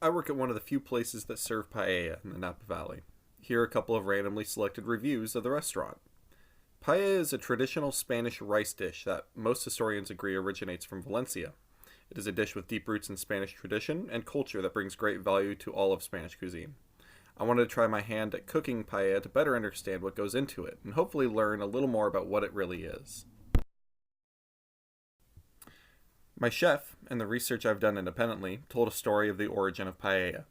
I work at one of the few places that serve paella in the Napa Valley. Here are a couple of randomly selected reviews of the restaurant. Paella is a traditional Spanish rice dish that most historians agree originates from Valencia. It is a dish with deep roots in Spanish tradition and culture that brings great value to all of Spanish cuisine. I wanted to try my hand at cooking paella to better understand what goes into it and hopefully learn a little more about what it really is. My chef, and the research I've done independently, told a story of the origin of paella.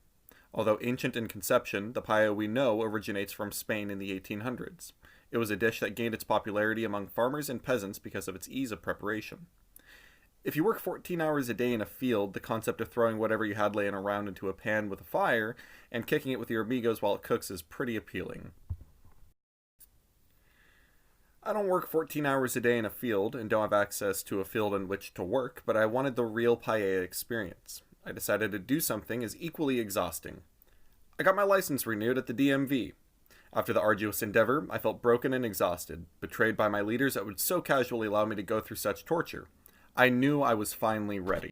Although ancient in conception, the paella we know originates from Spain in the 1800s. It was a dish that gained its popularity among farmers and peasants because of its ease of preparation. If you work 14 hours a day in a field, the concept of throwing whatever you had laying around into a pan with a fire and kicking it with your amigos while it cooks is pretty appealing. I don't work 14 hours a day in a field and don't have access to a field in which to work, but I wanted the real paella experience. I decided to do something as equally exhausting. I got my license renewed at the DMV. After the arduous endeavor, I felt broken and exhausted, betrayed by my leaders that would so casually allow me to go through such torture. I knew I was finally ready.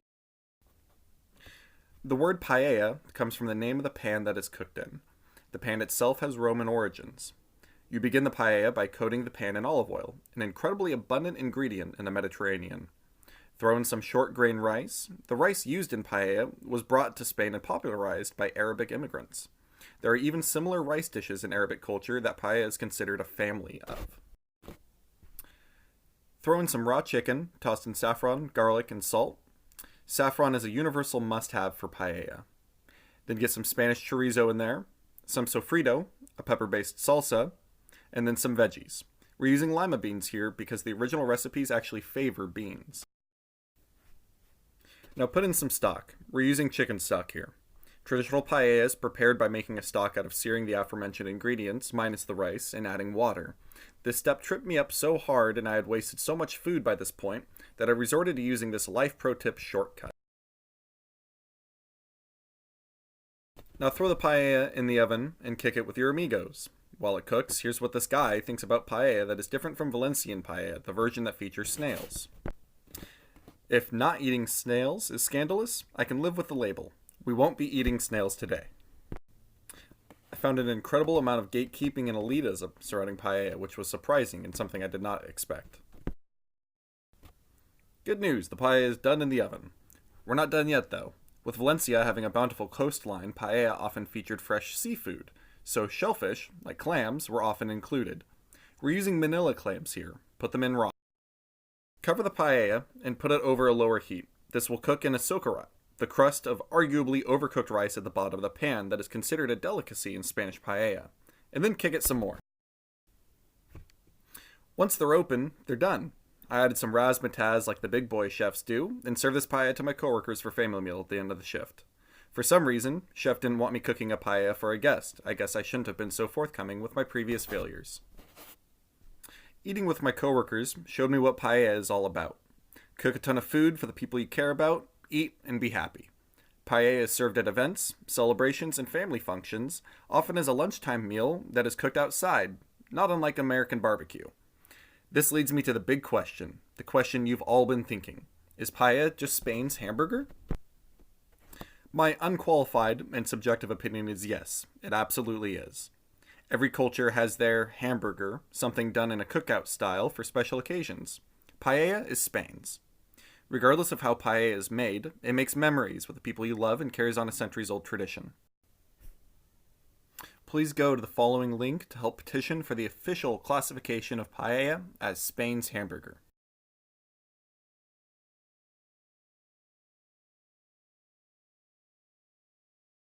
The word paella comes from the name of the pan that it's cooked in. The pan itself has Roman origins. You begin the paella by coating the pan in olive oil, an incredibly abundant ingredient in the Mediterranean. Throw in some short grain rice. The rice used in paella was brought to Spain and popularized by Arabic immigrants. There are even similar rice dishes in Arabic culture that paella is considered a family of. Throw in some raw chicken, tossed in saffron, garlic, and salt. Saffron is a universal must-have for paella. Then get some Spanish chorizo in there, some sofrito, a pepper-based salsa, and then some veggies. We're using lima beans here because the original recipes actually favor beans. Now put in some stock. We're using chicken stock here. Traditional paella is prepared by making a stock out of searing the aforementioned ingredients, minus the rice, and adding water. This step tripped me up so hard and I had wasted so much food by this point that I resorted to using this life pro tip shortcut. Now throw the paella in the oven and kick it with your amigos. While it cooks, here's what this guy thinks about paella that is different from Valencian paella, the version that features snails. If not eating snails is scandalous, I can live with the label. We won't be eating snails today. I found an incredible amount of gatekeeping and elitism surrounding paella, which was surprising and something I did not expect. Good news, the paella is done in the oven. We're not done yet though. With Valencia having a bountiful coastline, paella often featured fresh seafood, so shellfish, like clams, were often included. We're using manila clams here. Put them in raw. Cover the paella and put it over a lower heat. This will cook in a socarrat, the crust of arguably overcooked rice at the bottom of the pan that is considered a delicacy in Spanish paella, and then kick it some more. Once they're open, they're done. I added some razzmatazz like the big boy chefs do, and served this paella to my coworkers for family meal at the end of the shift. For some reason, chef didn't want me cooking a paella for a guest. I guess I shouldn't have been so forthcoming with my previous failures. Eating with my coworkers showed me what paella is all about. Cook a ton of food for the people you care about, eat, and be happy. Paella is served at events, celebrations, and family functions, often as a lunchtime meal that is cooked outside, not unlike American barbecue. This leads me to the big question, the question you've all been thinking. Is paella just Spain's hamburger? My unqualified and subjective opinion is yes, it absolutely is. Every culture has their hamburger, something done in a cookout style for special occasions. Paella is Spain's. Regardless of how paella is made, it makes memories with the people you love and carries on a centuries-old tradition. Please go to the following link to help petition for the official classification of paella as Spain's hamburger.